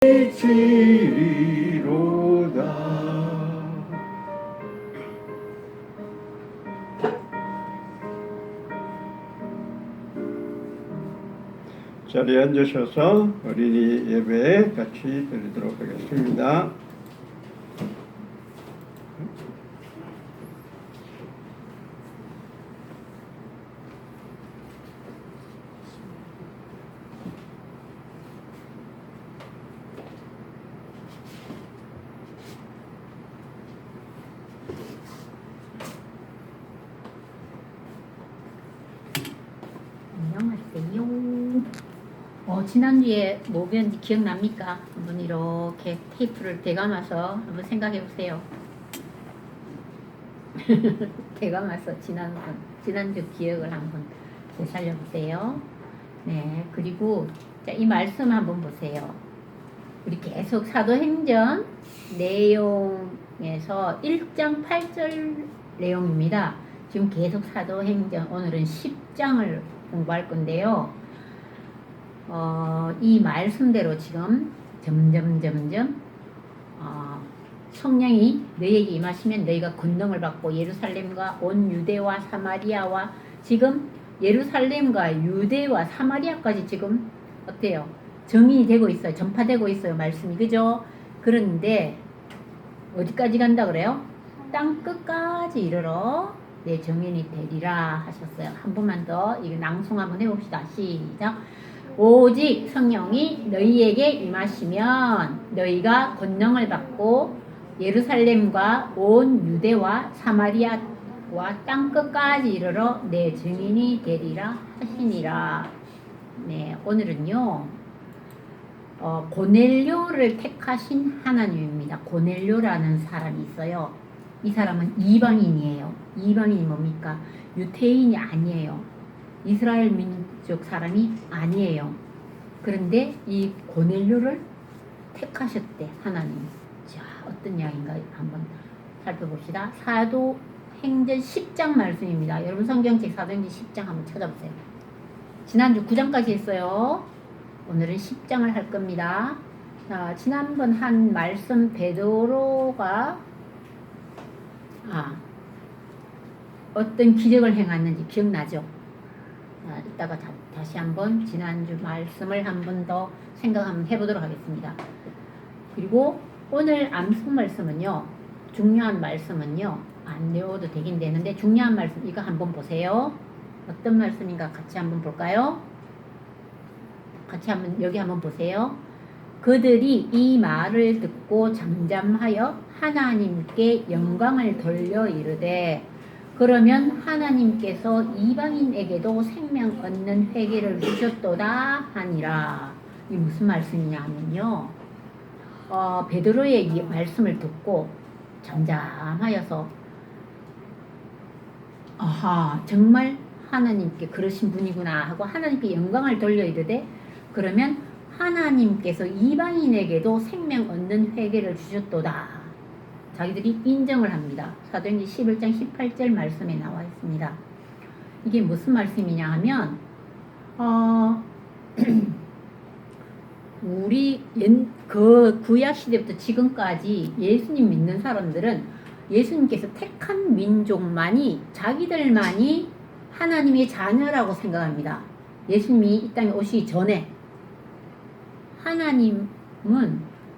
지리로다. 자리에 앉으셔서 어린이 예배 같이 드리도록 하겠습니다. 안녕하세요. 지난주에 뭐 배웠는지 기억납니까? 한번 이렇게 테이프를 대감아서 한번 생각해 보세요. 대감아서 지난주 기억을 한번 되살려 보세요. 네, 그리고 자, 이 말씀 한번 보세요. 우리 계속 사도행전 내용에서 1장 8절 내용입니다. 지금 계속 사도행전 오늘은 10장을 공부할 건데요. 이 말씀대로 지금 점점 성령이 너희에게 임하시면 너희가 권능을 받고 예루살렘과 온 유대와 사마리아와 지금 예루살렘과 유대와 사마리아까지 지금 어때요? 정인이 되고 있어요. 전파되고 있어요. 말씀이. 그죠? 그런데 어디까지 간다 그래요? 땅 끝까지 이르러 내 정인이 되리라 하셨어요. 한 번만 더 이거 낭송 한번 해봅시다. 시작. 오직 성령이 너희에게 임하시면 너희가 권능을 받고 예루살렘과 온 유대와 사마리아와 땅 끝까지 이르러 내 증인이 되리라 하시니라. 네, 오늘은요 고넬료를 택하신 하나님입니다. 고넬료라는 사람이 있어요. 이 사람은 이방인이에요. 이방인이 뭡니까? 유태인이 아니에요. 이스라엘 민족 사람이 아니에요. 그런데 이 고넬료를 택하셨대, 하나님. 자, 어떤 이야기인가 한번 살펴봅시다. 사도행전 10장 말씀입니다. 여러분 성경책 사도행전 10장 한번 찾아보세요. 지난주 9장까지 했어요. 오늘은 10장을 할 겁니다. 자, 지난번 한 말씀 베드로가 어떤 기적을 행했는지 기억나죠? 이따가 다시 한번 지난주 말씀을 한 번 더 생각 한번 해보도록 하겠습니다. 그리고 오늘 암송 말씀은요, 중요한 말씀은요, 안 외워도 되긴 되는데 중요한 말씀 이거 한번 보세요. 어떤 말씀인가 같이 한번 볼까요? 같이 한번 여기 한번 보세요. 그들이 이 말을 듣고 잠잠하여 하나님께 영광을 돌려 이르되 그러면 하나님께서 이방인에게도 생명 얻는 회개를 주셨도다 하니라. 이 무슨 말씀이냐 하면요, 베드로의 이 말씀을 듣고 잠잠하여서 정말 하나님께 그러신 분이구나 하고 하나님께 영광을 돌려 이르되 그러면 하나님께서 이방인에게도 생명 얻는 회개를 주셨도다. 자기들이 인정을 합니다. 사도행전 11장 18절 말씀에 나와 있습니다. 이게 무슨 말씀이냐 하면 우리 구약 시대부터 지금까지 예수님 믿는 사람들은 예수님께서 택한 민족만이 자기들만이 하나님의 자녀라고 생각합니다. 예수님이 이 땅에 오시기 전에 하나님은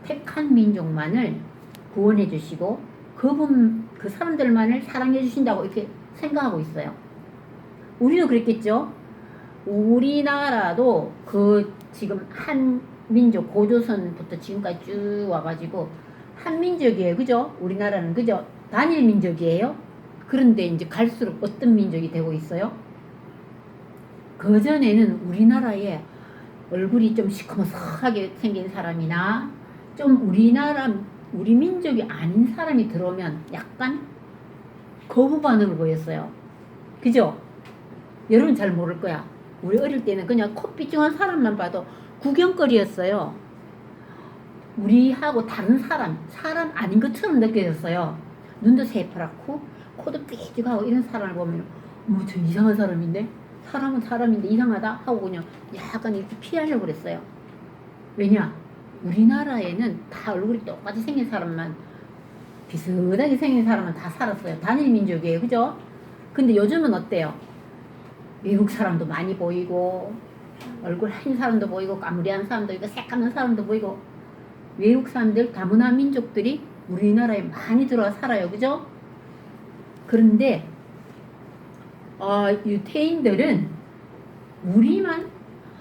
택한 민족만을 구원해 주시고 그 사람들만을 사랑해 주신다고 이렇게 생각하고 있어요. 우리도 그랬겠죠? 우리나라도 지금 한 민족 고조선부터 지금까지 쭉 와가지고 한 민족이에요. 그죠? 우리나라는 그죠? 단일 민족이에요. 그런데 이제 갈수록 어떤 민족이 되고 있어요? 그전에는 우리나라에 얼굴이 좀 시커멓게 생긴 사람이나 좀 우리 민족이 아닌 사람이 들어오면 약간 거부 반응을 보였어요. 그죠? 여러분 잘 모를 거야. 우리 어릴 때는 그냥 코 삐죽한 사람만 봐도 구경거리였어요. 우리하고 다른 사람 아닌 것처럼 느껴졌어요. 눈도 새파랗고 코도 삐죽하고 이런 사람을 보면 저 이상한 사람인데? 사람은 사람인데 이상하다 하고 그냥 약간 이렇게 피하려고 그랬어요. 왜냐? 우리나라에는 다 얼굴이 똑같이 생긴 사람만, 비슷하게 생긴 사람은 다 살았어요. 단일 민족이에요. 그죠? 근데 요즘은 어때요? 외국 사람도 많이 보이고, 얼굴 한 사람도 보이고, 까무리한 사람도 보이고, 새까만 사람도 보이고, 외국 사람들, 다문화 민족들이 우리나라에 많이 들어와 살아요. 그죠? 그런데 유태인들은 우리만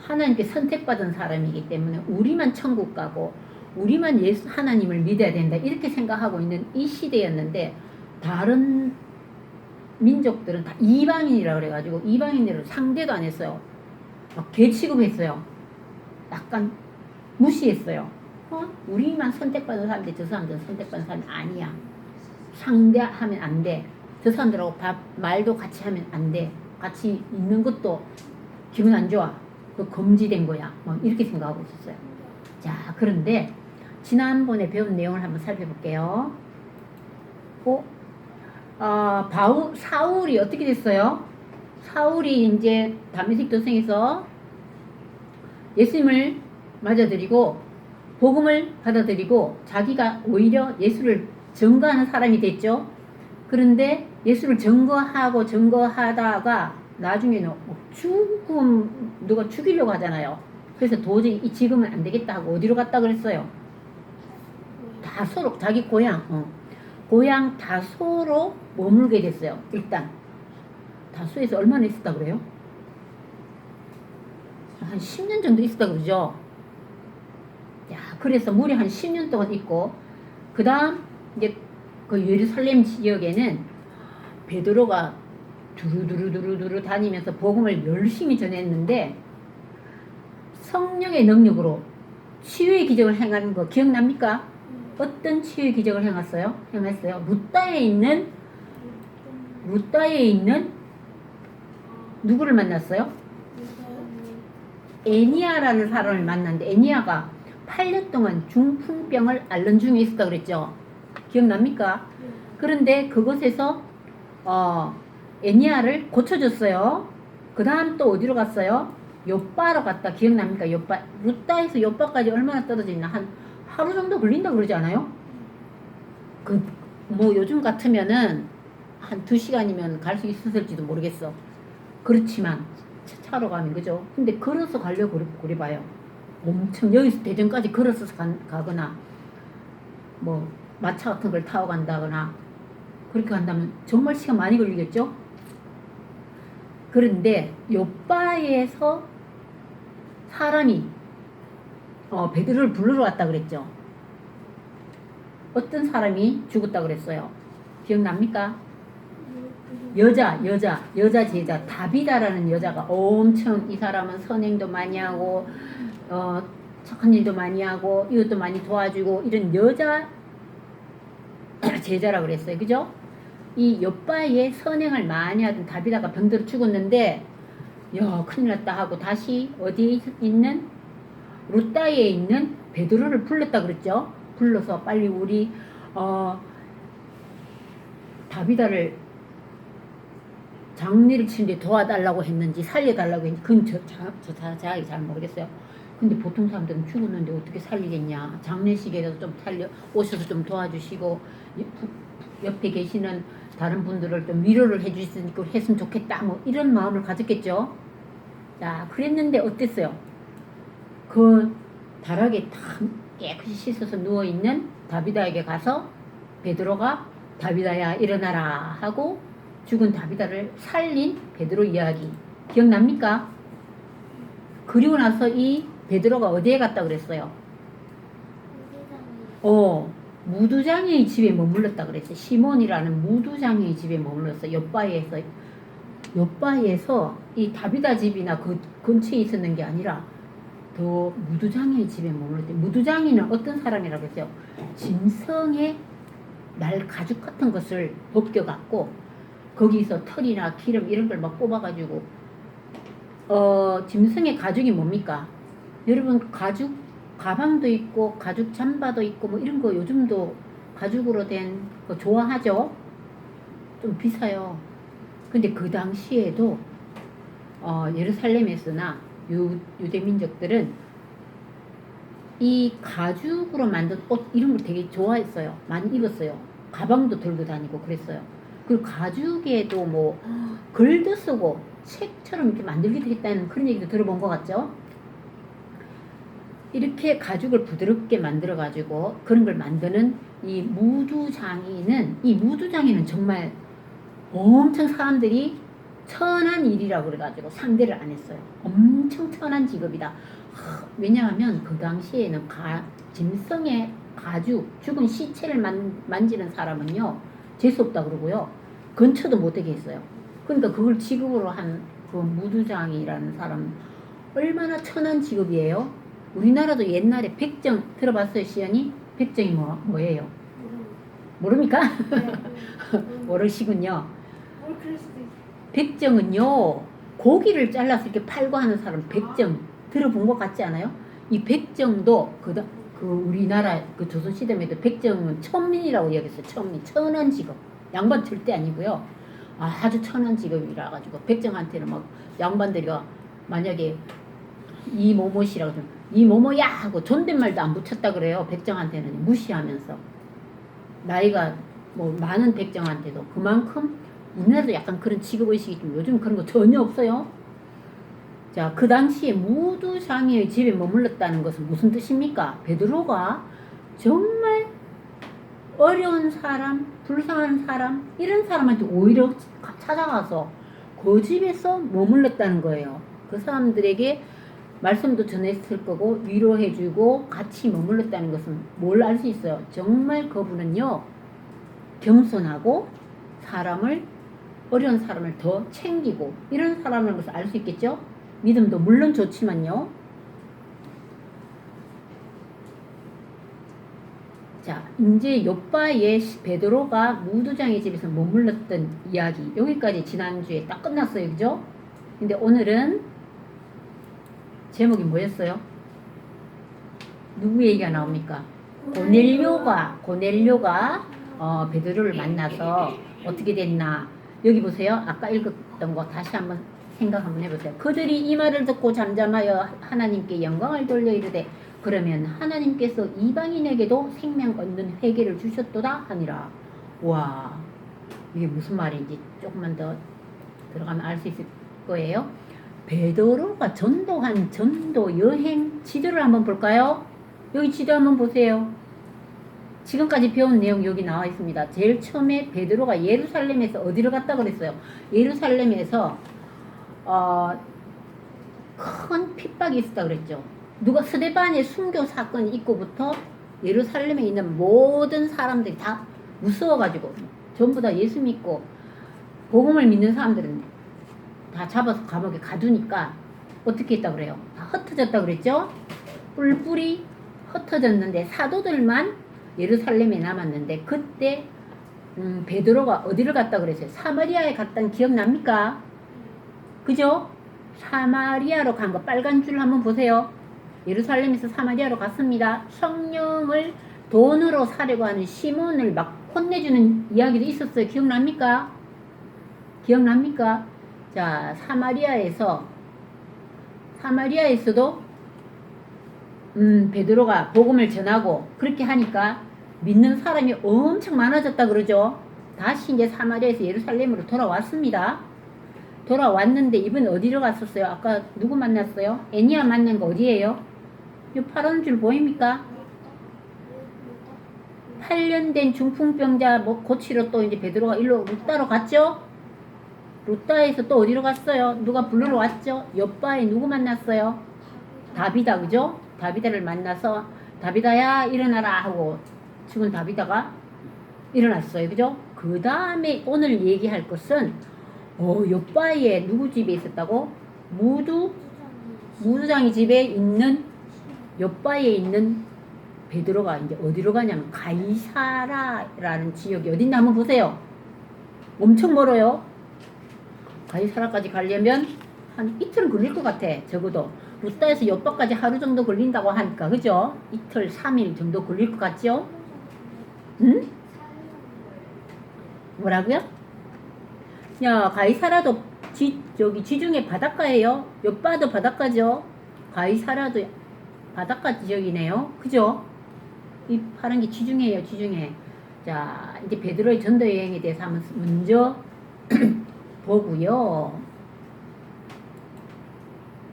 하나님께 선택받은 사람이기 때문에 우리만 천국 가고 우리만 예수 하나님을 믿어야 된다 이렇게 생각하고 있는 이 시대였는데, 다른 민족들은 다 이방인이라 그래가지고 이방인들을 상대도 안 했어요. 막 개 취급했어요. 약간 무시했어요. 우리만 선택받은 사람인데 저 사람들은 선택받은 사람이 아니야. 상대하면 안 돼. 저 사람들하고 말도 같이 하면 안 돼. 같이 있는 것도 기분 안 좋아. 그 금지된 거야. 뭐 이렇게 생각하고 있었어요. 자, 그런데 지난번에 배운 내용을 한번 살펴볼게요. 사울이 어떻게 됐어요? 사울이 이제 다메섹 도성에서 예수님을 맞아들이고 복음을 받아들이고 자기가 오히려 예수를 증거하는 사람이 됐죠. 그런데 예수를 증거하다가 나중에는 누가 죽이려고 하잖아요. 그래서 도저히 이 지금은 안 되겠다 하고 어디로 갔다 그랬어요? 다소로, 자기 고향 다소로 머물게 됐어요. 일단 다소에서 얼마나 있었다 그래요? 한 10년 정도 있었다 그러죠. 야, 그래서 무려 한 10년 동안 있고, 그 다음 이제 그 예루살렘 지역에는 베드로가 두루두루 다니면서 복음을 열심히 전했는데, 성령의 능력으로 치유의 기적을 행하는 거 기억납니까? 어떤 치유의 기적을 행했어요? 루다에 있는 누구를 만났어요? 애니아라는 사람을 만났는데, 애니아가 8년 동안 중풍병을 앓는 중에 있었다 그랬죠. 기억납니까? 그런데 그곳에서 애니아를 고쳐줬어요. 그 다음 또 어디로 갔어요? 요빠로 갔다. 기억납니까? 요빠. 루다에서 요빠까지 얼마나 떨어져 있나? 한 하루 정도 걸린다 그러지 않아요? 뭐 요즘 같으면은 한 2시간이면 갈 수 있었을지도 모르겠어. 그렇지만 차로 가면, 그죠? 근데 걸어서 가려고 그래 봐요. 엄청 여기서 대전까지 걸어서 가거나 뭐 마차 같은 걸 타고 간다거나 그렇게 간다면 정말 시간 많이 걸리겠죠? 그런데 요바에서 사람이 베드로를 부르러 왔다 그랬죠. 어떤 사람이 죽었다 그랬어요? 기억납니까? 여자 제자 다비다라는 여자가 엄청, 이 사람은 선행도 많이 하고 착한 일도 많이 하고 이것도 많이 도와주고 이런 여자 제자라고 그랬어요. 그죠? 이 요바에 선행을 많이 하던 다비다가 병들어 죽었는데, 야, 큰일 났다 하고 다시 어디에 있는 루다에 있는 베드로를 불렀다 그랬죠. 불러서 빨리 우리 다비다를 장례를 치는데 도와달라고 했는지 살려달라고 했는지 그건 자기 잘 모르겠어요. 근데 보통 사람들은 죽었는데 어떻게 살리겠냐. 장례식에서 좀 오셔서 좀 도와주시고 옆에 계시는 다른 분들을 좀 위로를 했으면 좋겠다. 뭐 이런 마음을 가졌겠죠. 자, 그랬는데 어땠어요? 그 바닥에 탁 깨끗이 씻어서 누워있는 다비다에게 가서 베드로가 다비다야 일어나라 하고 죽은 다비다를 살린 베드로 이야기 기억납니까? 그리고 나서 이 베드로가 어디에 갔다 그랬어요? 무두장의 집에 머물렀다 그랬어요. 시몬이라는 무두장의 집에 머물렀어. 옆바에서 이 다비다 집이나 그 근처에 있었는 게 아니라 더 무두장의 집에 머물렀대. 무두장이는 어떤 사람이라고 했어요? 짐승의 날 가죽 같은 것을 벗겨갖고 거기서 털이나 기름 이런 걸 막 뽑아가지고 짐승의 가죽이 뭡니까? 여러분, 가죽 가방도 있고 가죽 잠바도 있고 뭐 이런 거 요즘도 가죽으로 된 거 좋아하죠? 좀 비싸요. 근데 그 당시에도 예루살렘에서나 유대 민족들은 이 가죽으로 만든 옷 이런 걸 되게 좋아했어요. 많이 입었어요. 가방도 들고 다니고 그랬어요. 그리고 가죽에도 뭐 글도 쓰고 책처럼 이렇게 만들기도 했다는 그런 얘기도 들어본 것 같죠? 이렇게 가죽을 부드럽게 만들어 가지고 그런 걸 만드는 이 무두장이는, 이 무두장이는 정말 엄청 사람들이 천한 일이라고 그래가지고 상대를 안 했어요. 엄청 천한 직업이다. 왜냐하면 그 당시에는 짐승의 가죽, 죽은 시체를 만지는 사람은요 재수없다 그러고요 근처도 못되게 했어요. 그러니까 그걸 직업으로 한 그 무두장이라는 사람 얼마나 천한 직업이에요. 우리나라도 옛날에 백정 들어봤어요, 시연이? 백정이 뭐예요? 모릅니까? 모르시군요. 백정은요 고기를 잘라서 이렇게 팔고 하는 사람 백정 들어본 것 같지 않아요? 이 백정도 그 우리나라 그 조선시대에도 백정은 천민이라고 여겼어요. 천민, 천한 직업. 양반 절대 아니고요. 아주 천한 직업이라 가지고 백정한테는 막 양반들이가 만약에 이모모씨라고 하면 이모모야 하고 존댓말도 안 붙였다 그래요. 백정한테는 무시하면서. 나이가 뭐 많은 백정한테도 그만큼 우리나라도 약간 그런 직업의식이 좀 요즘 그런 거 전혀 없어요. 자, 그 당시에 무두장이의 집에 머물렀다는 것은 무슨 뜻입니까? 베드로가 정말 어려운 사람, 불쌍한 사람, 이런 사람한테 오히려 찾아가서 그 집에서 머물렀다는 거예요. 그 사람들에게 말씀도 전했을 거고 위로해주고 같이 머물렀다는 것은 뭘 알 수 있어요? 정말 그분은요 겸손하고 어려운 사람을 더 챙기고 이런 사람이라는 것을 알 수 있겠죠? 믿음도 물론 좋지만요. 자, 이제 요바의 베드로가 무두장의 집에서 머물렀던 이야기 여기까지 지난주에 딱 끝났어요. 그죠? 근데 오늘은 제목이 뭐였어요? 누구 얘기가 나옵니까? 고넬료가 베드로를 만나서 어떻게 됐나. 여기 보세요. 아까 읽었던 거 다시 한번 생각 한번 해보세요. 그들이 이 말을 듣고 잠잠하여 하나님께 영광을 돌려 이르되 그러면 하나님께서 이방인에게도 생명 얻는 회개를 주셨도다 하니라. 와, 이게 무슨 말인지 조금만 더 들어가면 알 수 있을 거예요. 베드로가 전도한 전도 여행 지도를 한번 볼까요? 여기 지도 한번 보세요. 지금까지 배운 내용 여기 나와 있습니다. 제일 처음에 베드로가 예루살렘에서 어디를 갔다 그랬어요? 예루살렘에서 큰 핍박이 있었다 그랬죠. 누가 스데반의 순교 사건이 있고부터 예루살렘에 있는 모든 사람들이 다 무서워가지고 전부 다 예수 믿고 복음을 믿는 사람들은 다 잡아서 감옥에 가두니까 어떻게 했다 그래요? 다 흩어졌다 그랬죠? 뿔뿔이 흩어졌는데 사도들만 예루살렘에 남았는데 그때 베드로가 어디를 갔다 그랬어요? 사마리아에 갔다는 기억납니까? 그죠? 사마리아로 간 거 빨간 줄 한번 보세요. 예루살렘에서 사마리아로 갔습니다. 성령을 돈으로 사려고 하는 시몬을 막 혼내주는 이야기도 있었어요. 기억납니까? 기억납니까? 자, 사마리아에서도 베드로가 복음을 전하고 그렇게 하니까 믿는 사람이 엄청 많아졌다 그러죠. 다시 이제 사마리아에서 예루살렘으로 돌아왔습니다. 돌아왔는데 이번 어디로 갔었어요? 아까 누구 만났어요? 애니아 만난 거 어디예요? 이 파란 줄 보입니까? 8년 된 중풍병자 고치러 또 이제 베드로가 일로 루따로 갔죠? 루따에서 또 어디로 갔어요? 누가 부르러 왔죠? 요바에 누구 만났어요? 다비다, 그죠? 다비다를 만나서 다비다야 일어나라 하고 죽은 다비다가 일어났어요. 그죠? 그 다음에 오늘 얘기할 것은 요바에 누구 집에 있었다고? 무두장이 집에 있는 요바에 있는 베드로가 이제 어디로 가냐면 가이사라라는 지역이 어딘지 한번 보세요. 엄청 멀어요. 가이사라까지 가려면 한 이틀은 걸릴 것 같아. 적어도 루따에서 요바까지 하루 정도 걸린다고 하니까 그죠? 이틀 3일 정도 걸릴 것 같죠? 응? 뭐라고요? 야, 가이사라도 지중해 바닷가예요. 요바도 바닷가죠. 가이사라도 바닷가 지역이네요. 그죠? 이 파란 게 지중해예요, 지중해. 자, 이제 베드로의 전도 여행에 대해서 한번 먼저 보고요.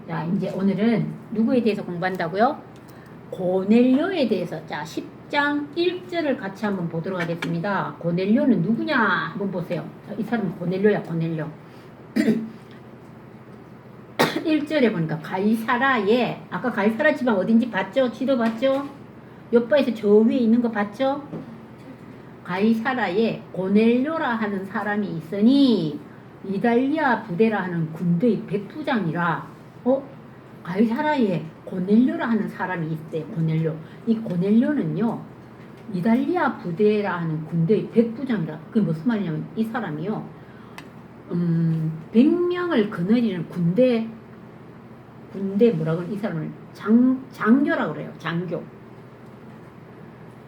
자, 이제 오늘은 누구에 대해서 공부한다고요? 고넬료에 대해서. 자, 10장 1절을 같이 한번 보도록 하겠습니다. 고넬료는 누구냐? 한번 보세요. 자, 이 사람은 고넬료야, 고넬료. 1절에 보니까 가이사라에, 아까 가이사라 지방 어딘지 봤죠? 지도 봤죠? 옆바에서 저 위에 있는 거 봤죠? 가이사라에 고넬료라 하는 사람이 있으니 이달리아 부대라 하는 군대의 백부장이라. 가이사라에 고넬료라 하는 사람이 있대요. 고넬료. 이 고넬료는요, 이달리아 부대라 하는 군대의 백부장이라. 그게 무슨 말이냐면 이 사람이요, 100명을 거느리는 군대 뭐라고 이 사람을 장교라고 그래요. 장교.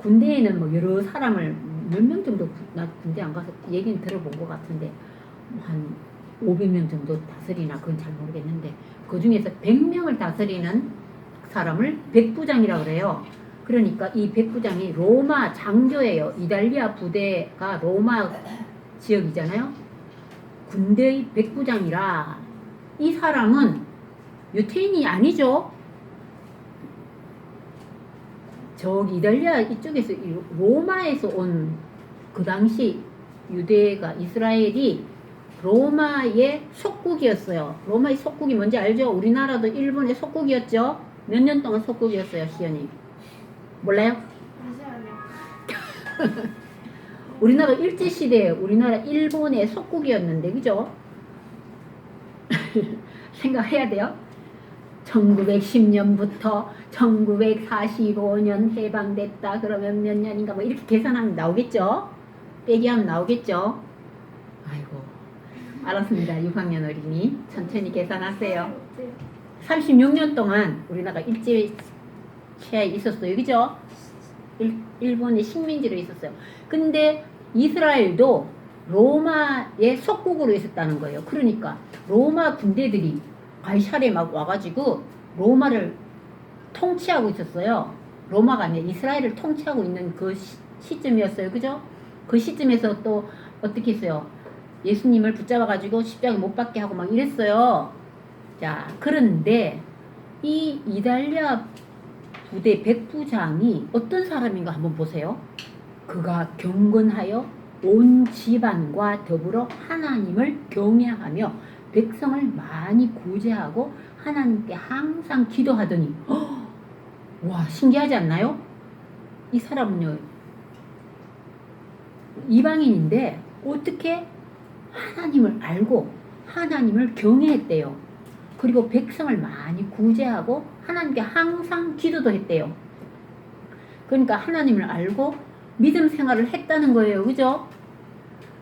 군대에는 뭐 여러 사람을 몇 명 정도, 나 군대 안 가서 얘기는 들어본 것 같은데 한 500명 정도 다스리나 그건 잘 모르겠는데 그 중에서 100명을 다스리는 사람을 백부장이라고 그래요. 그러니까 이 백부장이 로마 장교예요. 이달리아 부대가 로마 지역이잖아요. 군대의 백부장이라. 이 사람은 유태인이 아니죠. 저기 이달리아 이쪽에서 로마에서 온, 그 당시 유대가, 이스라엘이 로마의 속국이었어요. 로마의 속국이 뭔지 알죠? 우리나라도 일본의 속국이었죠? 몇 년 동안 속국이었어요, 시연이? 몰라요? 우리나라 일제시대에 우리나라 일본의 속국이었는데, 그죠? 생각해야 돼요. 1910년부터 1945년 해방됐다. 그러면 몇 년인가 뭐 이렇게 계산하면 나오겠죠? 빼기하면 나오겠죠? 아이고, 알았습니다. 6학년 어린이 천천히 계산하세요. 36년 동안 우리나라가 일제시대에 있었어요. 그죠? 일본의 식민지로 있었어요. 근데 이스라엘도 로마의 속국으로 있었다는 거예요. 그러니까 로마 군대들이 가이사랴에 막 와가지고 로마를 통치하고 있었어요. 로마가 아니라 이스라엘을 통치하고 있는 그 시점이었어요. 그죠? 그 시점에서 또 어떻게 했어요? 예수님을 붙잡아가지고 십자가에 못 박게 하고 막 이랬어요. 자, 그런데 이 이달리아 부대 백부장이 어떤 사람인가 한번 보세요. 그가 경건하여 온 집안과 더불어 하나님을 경외하며 백성을 많이 구제하고 하나님께 항상 기도하더니, 와, 신기하지 않나요? 이 사람은요, 이방인인데 어떻게 하나님을 알고 하나님을 경외했대요. 그리고 백성을 많이 구제하고 하나님께 항상 기도도 했대요. 그러니까 하나님을 알고 믿음 생활을 했다는 거예요. 그죠?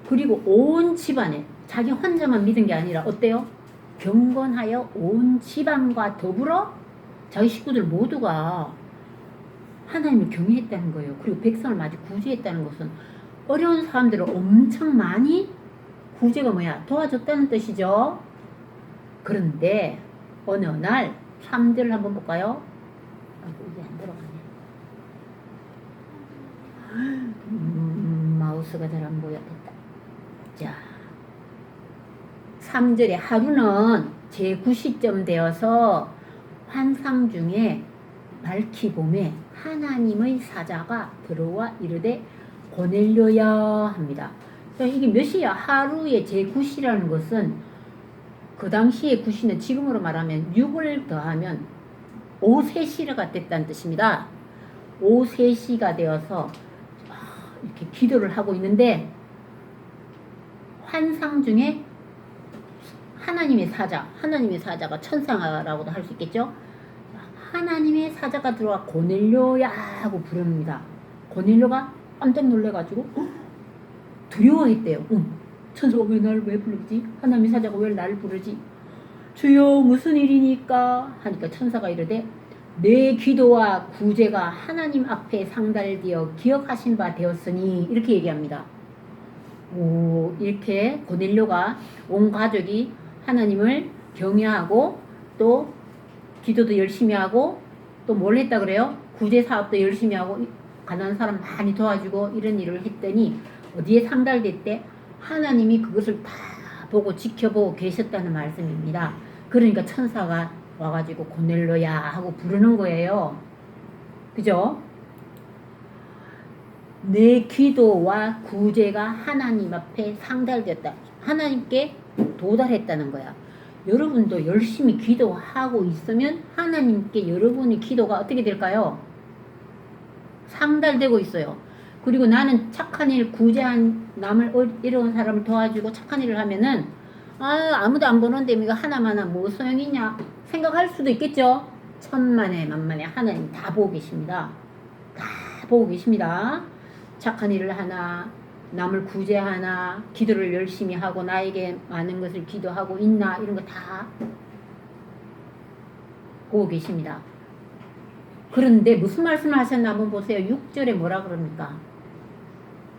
그리고 온 집안에, 자기 혼자만 믿은 게 아니라 어때요? 경건하여 온 집안과 더불어 자기 식구들 모두가 하나님을 경외했다는 거예요. 그리고 백성을 많이 구제했다는 것은 어려운 사람들을 엄청 많이 구제가 뭐야? 도와줬다는 뜻이죠. 그런데 어느 날 3절을 한번 볼까요? 아이고, 이게 안 들어가네. 마우스가 잘 안 보여. 됐다. 자, 3절에 하루는 제9시점 되어서 환상 중에 밝히 봄에 하나님의 사자가 들어와 이르되 고넬료야 합니다. 이게 몇 시야? 하루의 제9시라는 것은 그 당시의 9시는 지금으로 말하면 6을 더하면 오후 3시가 됐다는 뜻입니다. 오후 3시가 되어서 이렇게 기도를 하고 있는데 환상 중에 하나님의 사자가 천사라고도 할 수 있겠죠. 하나님의 사자가 들어와 고넬료야 하고 부릅니다. 고넬료가 깜짝 놀래가지고 두려워했대요. 천사가 왜 나를 왜 부르지? 하나님의 사자가 왜 나를 부르지? 주여 무슨 일이니까? 하니까 천사가 이르되 내 기도와 구제가 하나님 앞에 상달되어 기억하신 바 되었으니, 이렇게 얘기합니다. 이렇게 고넬료가 온 가족이 하나님을 경외하고 또 기도도 열심히 하고 또 뭘 했다 그래요? 구제 사업도 열심히 하고 가난한 사람 많이 도와주고 이런 일을 했더니 어디에 상달됐대? 하나님이 그것을 다 보고 지켜보고 계셨다는 말씀입니다. 그러니까 천사가 와가지고 고넬로야 하고 부르는 거예요. 그죠? 내 기도와 구제가 하나님 앞에 상달됐다. 하나님께 도달했다는 거야. 여러분도 열심히 기도하고 있으면 하나님께 여러분의 기도가 어떻게 될까요? 상달되고 있어요. 그리고 나는 착한 일, 구제한 남을 이런 사람을 도와주고 착한 일을 하면은 아무도 안 보는데 이거 하나마나 뭐 소용이냐 생각할 수도 있겠죠. 천만에 만만에 하나님 다 보고 계십니다. 다 보고 계십니다. 착한 일을 하나, 남을 구제하나, 기도를 열심히 하고 나에게 많은 것을 기도하고 있나 이런 거 다 보고 계십니다. 그런데 무슨 말씀을 하셨나 한번 보세요. 6절에 뭐라 그럽니까?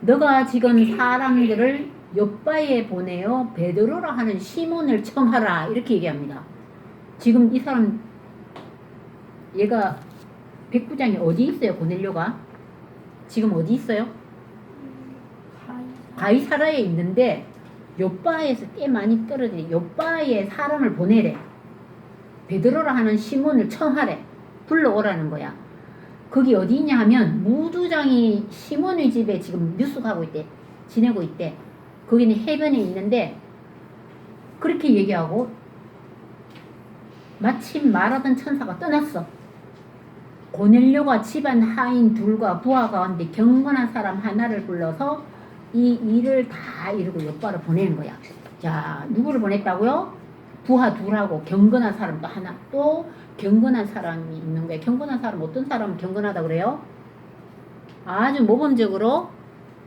너가 지금 사람들을 욥바에 보내어 베드로라 하는 시몬을 청하라 이렇게 얘기합니다. 지금 이 사람 얘가 백부장이 어디 있어요? 고넬료가 지금 어디 있어요? 가이사라에 있는데 욥바에서 꽤 많이 떨어져. 욥바에 사람을 보내래. 베드로라 하는 시몬을 청하래. 불러오라는 거야. 거기 어디 있냐 하면 무두장이 시몬의 집에 지금 유숙하고 있대. 지내고 있대. 거기는 해변에 있는데 그렇게 얘기하고 마침 말하던 천사가 떠났어. 고넬료가 집안 하인 둘과 부하 가운데 경건한 사람 하나를 불러서 이 일을 다 이루고 욥바로 보내는 거야. 자, 누구를 보냈다고요? 부하 둘하고 경건한 사람도 하나, 또 경건한 사람이 있는 거야. 경건한 사람, 어떤 사람은 경건하다 그래요? 아주 모범적으로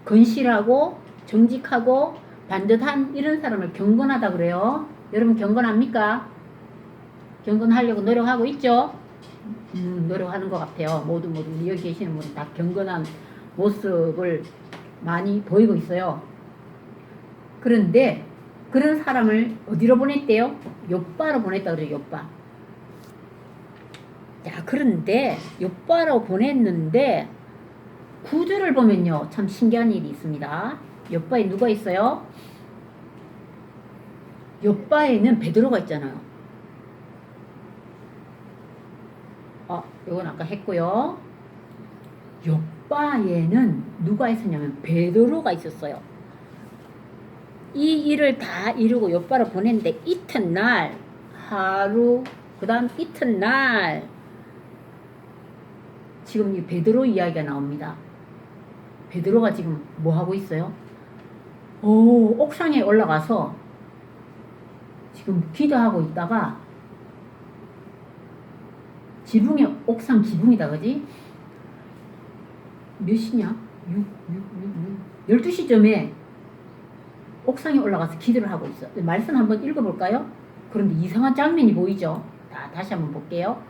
건실하고 정직하고 반듯한 이런 사람을 경건하다 그래요. 여러분 경건합니까? 경건하려고 노력하고 있죠? 노력하는 것 같아요. 모두 우리 여기 계시는 분은 다 경건한 모습을 많이 보이고 있어요. 그런데 그런 사람을 어디로 보냈대요? 욥바로 보냈다 그래요. 욥바. 자, 그런데 욥바로 보냈는데 구절을 보면요, 참 신기한 일이 있습니다. 욥바에 누가 있어요? 욥바에는 베드로가 있잖아요. 이건 아까 했고요. 욥바에는 누가 있었냐면 베드로가 있었어요. 이 일을 다 이루고 욥바로 보냈는데 이튿날 하루, 그 다음 이튿날 지금 이 베드로 이야기가 나옵니다. 베드로가 지금 뭐 하고 있어요? 옥상에 올라가서 지금 기도하고 있다가 지붕에, 옥상 지붕이다 그지? 몇 시냐? 12시쯤에 옥상에 올라가서 기도를 하고 있어. 말씀 한번 읽어볼까요? 그런데 이상한 장면이 보이죠? 다시 한번 볼게요.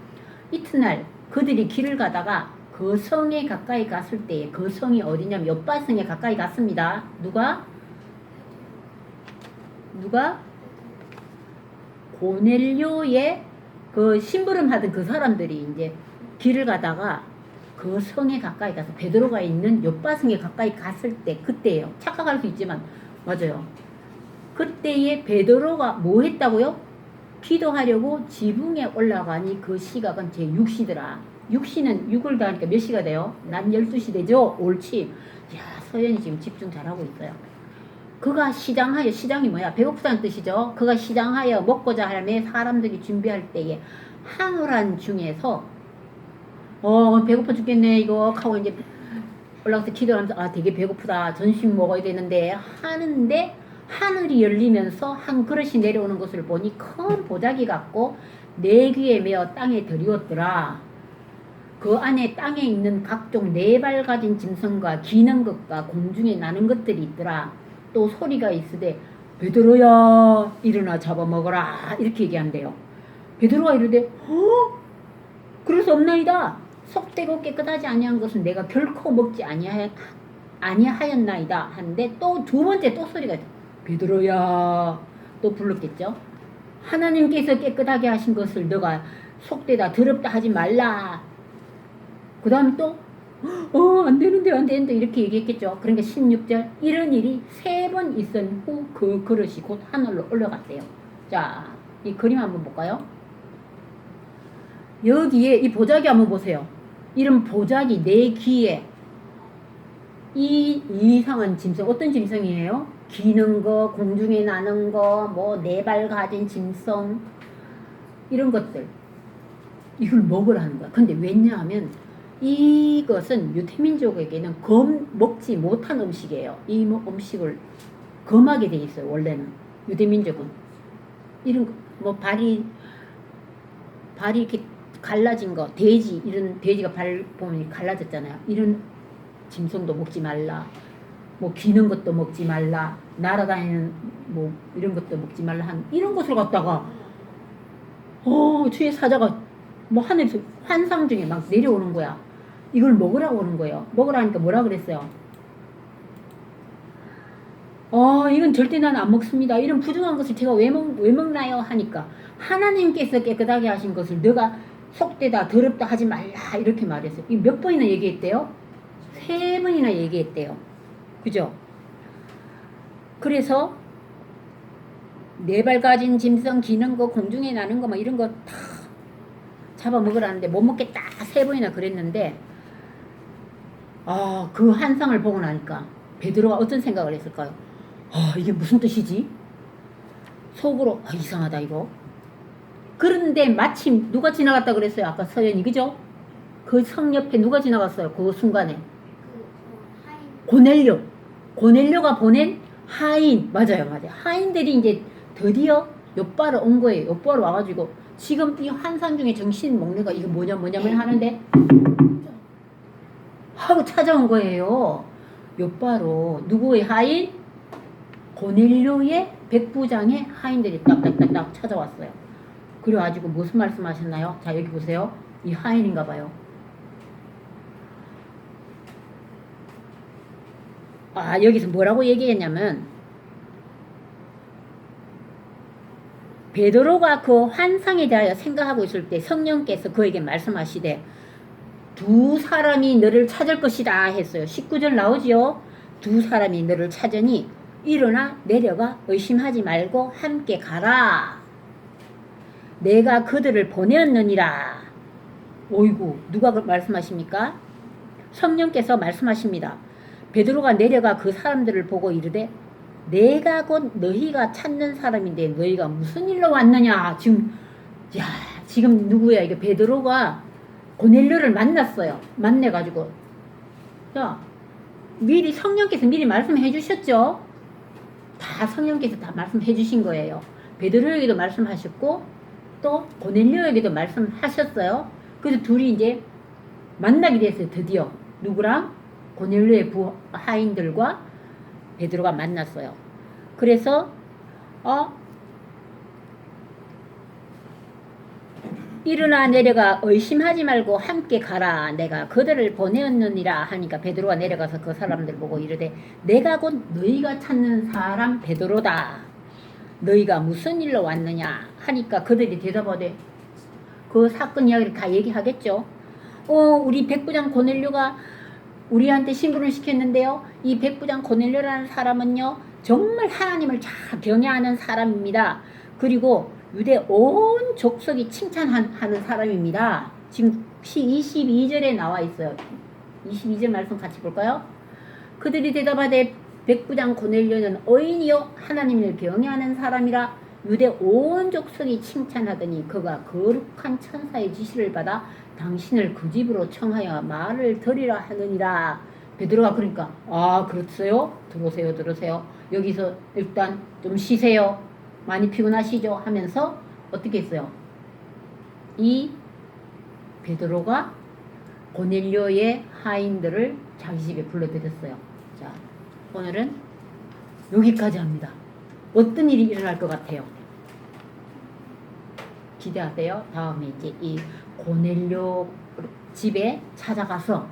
이튿날 그들이 길을 가다가 그 성에 가까이 갔을 때에, 그 성이 어디냐면 욥바 성에 가까이 갔습니다. 누가? 고넬료의 그 심부름 하던 그 사람들이 이제 길을 가다가 그 성에 가까이 가서 베드로가 있는 욥바 성에 가까이 갔을 때, 그때예요. 착각할 수 있지만 맞아요. 그때에 베드로가 뭐 했다고요? 기도하려고 지붕에 올라가니 그 시각은 제6시더라. 6시는 6을 더하니까 몇 시가 돼요? 난 12시 되죠? 옳지. 야, 서연이 지금 집중 잘하고 있어요. 그가 시장하여, 시장이 뭐야? 배고프다는 뜻이죠. 그가 시장하여 먹고자 하며 사람들이 준비할 때에 한울한 중에서 배고파 죽겠네 이거 하고 이제 올라가서 기도하면서 되게 배고프다, 점심 먹어야 되는데 하는데 하늘이 열리면서 한 그릇이 내려오는 것을 보니 큰 보자기 같고 네 귀에 메어 땅에 들이었더라. 그 안에 땅에 있는 각종 네 발 가진 짐승과 기는 것과 공중에 나는 것들이 있더라. 또 소리가 있으되 베드로야 일어나 잡아먹어라 이렇게 얘기한대요. 베드로가 이르되 그럴 수 없나이다. 속되고 깨끗하지 아니한 것은 내가 결코 먹지 아니하였나이다 하는데 또 두 번째 또 소리가 베드로야 또 불렀겠죠. 하나님께서 깨끗하게 하신 것을 너가 속되다 더럽다 하지 말라. 그 다음에 또 안 되는데 안 되는데 이렇게 얘기했겠죠. 그러니까 16절 이런 일이 3번 있은 후 그 그릇이 곧 하늘로 올라갔대요. 자, 이 그림 한번 볼까요? 여기에 이 보자기 한번 보세요. 이런 보자기 4기에 이 이상한 짐승 어떤 짐승이에요? 기는 거, 공중에 나는 거, 뭐 4발 가진 짐승 이런 것들 이걸 먹으라는 거야. 근데 왜냐하면 이것은 유태민족에게는 먹지 못한 음식이에요. 이 음식을 금하게 돼 있어요. 원래는 유대민족은 이런 뭐 발이 이렇게 갈라진 거 돼지 이런 돼지가 발 보면 갈라졌잖아요. 이런 짐승도 먹지 말라. 뭐 기는 것도 먹지 말라. 날아다니는 뭐 이런 것도 먹지 말라 한 이런 것을 갖다가 주의 사자가 뭐 하늘에서 환상 중에 막 내려오는 거야. 이걸 먹으라고 하는 거예요. 먹으라니까 뭐라 그랬어요? 이건 절대 나는 안 먹습니다. 이런 부정한 것을 제가 왜 먹나요? 하니까 하나님께서 깨끗하게 하신 것을 너가 속되다 더럽다 하지 말라 이렇게 말했어요. 이 몇 번이나 얘기했대요? 3번이나 얘기했대요. 그죠? 그래서 4발 가진 짐승 기는 거 공중에 나는 거 막 이런 거 다 잡아먹으라는데 못 먹겠다 3번이나 그랬는데 그 환상을 보고 나니까 베드로가 어떤 생각을 했을까요? 이게 무슨 뜻이지? 속으로 이상하다 이거. 그런데 마침 누가 지나갔다 그랬어요? 아까 서연이 그죠? 그 성 옆에 누가 지나갔어요? 그 순간에 고넬료가 보낸 하인 맞아요. 하인들이 이제 드디어 요바로 온 거예요. 요바로 와가지고 지금 이 환상 중에 정신 먹는 이거 뭐냐면 하는데 하고 찾아온 거예요. 요바로 누구의 하인? 고넬료의 백부장의 하인들이 딱딱딱딱 찾아왔어요. 그래가지고 무슨 말씀하셨나요? 자 여기 보세요. 이 하인인가 봐요. 여기서 뭐라고 얘기했냐면 베드로가 그 환상에 대하여 생각하고 있을 때 성령께서 그에게 말씀하시되 2 사람이 너를 찾을 것이다 했어요. 19절 나오지요. 2 사람이 너를 찾으니 일어나 내려가 의심하지 말고 함께 가라. 내가 그들을 보내었느니라. 어이구 누가 말씀하십니까? 성령께서 말씀하십니다. 베드로가 내려가 그 사람들을 보고 이르되 내가 곧 너희가 찾는 사람인데 너희가 무슨 일로 왔느냐. 지금 누구야? 이게 베드로가 고넬료를 만났어요. 만나가지고 미리 성령께서 미리 말씀해 주셨죠. 다 성령께서 다 말씀해 주신 거예요. 베드로에게도 말씀하셨고 또 고넬료에게도 말씀하셨어요. 그래서 둘이 이제 만나게 됐어요. 드디어 누구랑? 고넬료의 하인들과 베드로가 만났어요. 그래서 일어나 내려가 의심하지 말고 함께 가라. 내가 그들을 보내었느니라 하니까 베드로가 내려가서 그 사람들 보고 이르되 내가 곧 너희가 찾는 사람 베드로다. 너희가 무슨 일로 왔느냐 하니까 그들이 대답하되 그 사건 이야기를 다 얘기하겠죠. 우리 백부장 고넬료가 우리한테 신부를 시켰는데요. 이 백부장 고넬료라는 사람은요 정말 하나님을 잘 경외하는 사람입니다. 그리고 유대 온 족속이 칭찬하는 사람입니다. 지금 22절에 나와 있어요. 22절 말씀 같이 볼까요? 그들이 대답하되 백부장 고넬료는 의인이요 하나님을 경외하는 사람이라 유대 온 족속이 칭찬하더니 그가 거룩한 천사의 지시를 받아 당신을 그 집으로 청하여 말을 들으라 하느니라. 베드로가 그러니까 그렇어요? 들으세요. 여기서 일단 좀 쉬세요. 많이 피곤하시죠? 하면서 어떻게 했어요? 이 베드로가 고넬료의 하인들을 자기 집에 불러들였어요. 자, 오늘은 여기까지 합니다. 어떤 일이 일어날 것 같아요? 기대하세요. 다음에 이제 이 고넬료 집에 찾아가서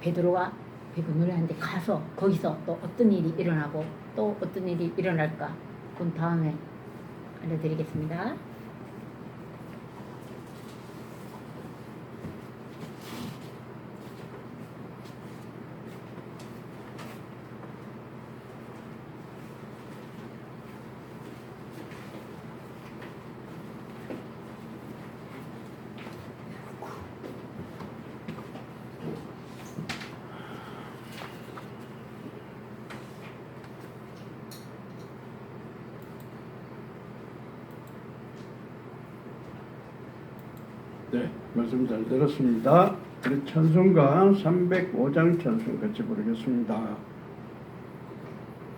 베드로가 노래하는데 가서 거기서 또 어떤 일이 일어나고 또 어떤 일이 일어날까? 그건 다음에 알려드리겠습니다. 네, 말씀 잘 들었습니다. 우리 찬송가 305장 찬송 같이 부르겠습니다.